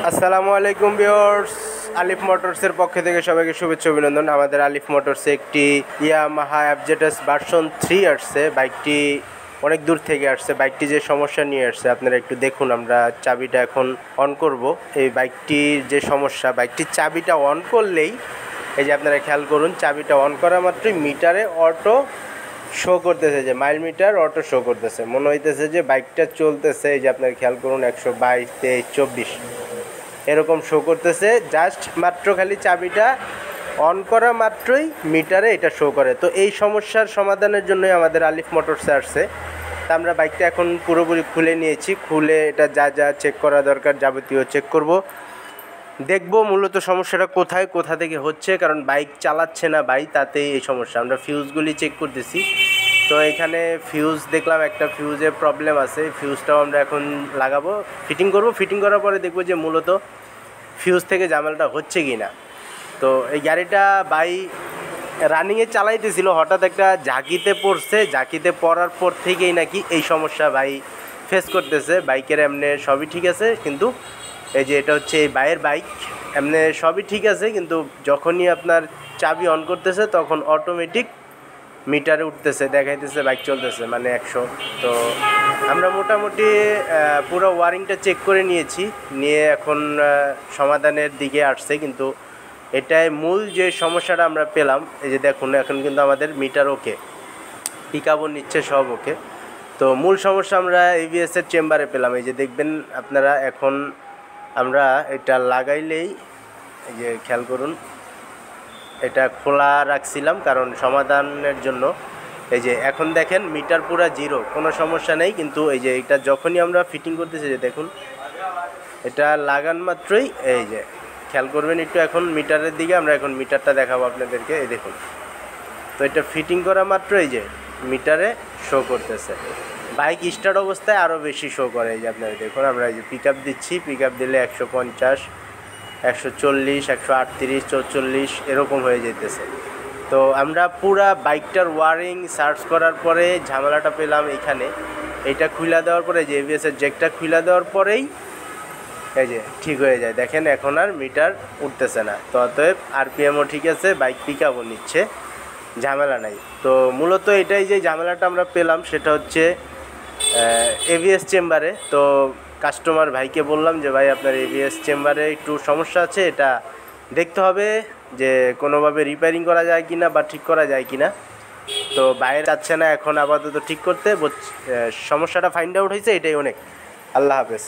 আসসালামু আলাইকুম ভিউয়ার্স, আলিফ মোটরসের পক্ষ থেকে সবাইকে শুভেচ্ছা অভিনন্দন। আমাদের আলিফ মোটরসে একটি ইয়ামাহা এফজেডএস ভার্সন 3 আসছে। বাইকটি অনেক দূর থেকে আসছে। বাইকটি যে সমস্যা নিয়ে আসছে আপনারা একটু দেখুন। আমরা চাবিটা এখন অন করব। এই বাইকটির যে সমস্যা, বাইকটির চাবিটা অন করলেই এই যে আপনারা খেয়াল করুন, চাবিটা অন করা মাত্রই মিটারে অটো শো করতেছে, যে মাইল মিটার অটো শো করতেছে, মনে হইতেছে যে বাইকটা চলতেছে। এই যে আপনারা খেয়াল করুন 122, 23, 24 এরকম শো করতেছে। জাস্ট মাত্র খালি চাবিটা অন করা মাত্রই মিটারে এটা শো করে। তো এই সমস্যার সমাধানের জন্যই আমাদের আলিফ মোটরসে আসছে। তা আমরা বাইকটা এখন পুরোপুরি খুলে নিয়েছি। খুলে এটা যা যা চেক করা দরকার যাবতীয় চেক করব, দেখব মূলত সমস্যাটা কোথা থেকে হচ্ছে। কারণ বাইক চালাচ্ছে না ভাই, তাতেই এই সমস্যা। আমরা ফিউজগুলি চেক করতেছি। তো এখানে ফিউজ দেখলাম একটা ফিউজে প্রবলেম আছে। ফিউজটাও আমরা এখন লাগাবো, ফিটিং করব। ফিটিং করার পরে দেখব যে মূলত ফিউজ থেকে ঝামেলাটা হচ্ছে কি না। তো এই গাড়িটা ভাই রানিংয়ে চালাইতেছিল, হঠাৎ একটা ঝাঁকিতে পড়ছে। ঝাঁকিতে পড়ার পর থেকেই নাকি এই সমস্যা ভাই ফেস করতেছে। বাইকের এমনি সবই ঠিক আছে, কিন্তু এই যে এটা হচ্ছে এই বাইয়ের বাইক, এমনি সবই ঠিক আছে, কিন্তু যখনই আপনার চাবি অন করতেছে তখন অটোমেটিক মিটারে উঠতেছে, দেখাইতেছে বাইক চলতেছে, মানে 100। তো আমরা মোটামুটি পুরো ওয়ারিংটা চেক করে নিয়েছি, নিয়ে এখন সমাধানের দিকে আসছে। কিন্তু এটাই মূল যে সমস্যাটা আমরা পেলাম। এই যে দেখুন, এখন কিন্তু আমাদের মিটার ওকে, পিকআপও নিচ্ছে, সব ওকে। তো মূল সমস্যা আমরা এবিএসের চেম্বারে পেলাম। এই যে দেখবেন আপনারা, এখন আমরা এটা লাগাইলেই, এই যে খেয়াল করুন, এটা খোলা রাখছিলাম কারণ সমাধানের জন্য। এই যে এখন দেখেন মিটার পুরা জিরো, কোনো সমস্যা নেই। কিন্তু এই যে এটা যখনই আমরা ফিটিং করতেছি, যে দেখুন এটা লাগান মাত্রই এই যে খেয়াল করবেন একটু, এখন মিটারের দিকে আমরা এখন মিটারটা দেখাবো আপনাদেরকে। এই দেখুন, তো এটা ফিটিং করা মাত্র এই যে মিটারে শো করতেছে। বাইক স্টার্ট অবস্থায় আরও বেশি শো করে। এই যে আপনারা দেখুন, আমরা এই যে পিক আপ দিচ্ছি, পিক আপ দিলে 150, 140, 138, 144 এরকম হয়ে যেতেছে। তো আমরা পুরা বাইকটার ওয়ারিং সার্চ করার পরে ঝামেলাটা পেলাম এইখানে। এইটা খুলে দেওয়ার পরে, যে এবিএসের জ্যাকটা খুলে দেওয়ার পরেই এই যে ঠিক হয়ে যায়। দেখেন এখন আর মিটার উঠতেছে না। তো অতএব আরপিএমও ঠিক আছে, বাইক পিক আপও নিচ্ছে, ঝামেলা নাই। তো মূলত এটাই যে ঝামেলাটা আমরা পেলাম, সেটা হচ্ছে এবিএস চেম্বারে। তো কাস্টমার ভাইকে বললাম যে ভাই আপনার এবিএস চেম্বারে একটু সমস্যা আছে, এটা দেখতে হবে যে কোনোভাবে রিপেয়ারিং করা যায় কি না বা ঠিক করা যায় কি না। তো বাইরে যাচ্ছে না এখন আপাতত ঠিক করতে, সমস্যাটা ফাইন্ড আউট হয়েছে, এটাই অনেক। আল্লাহ হাফেজ।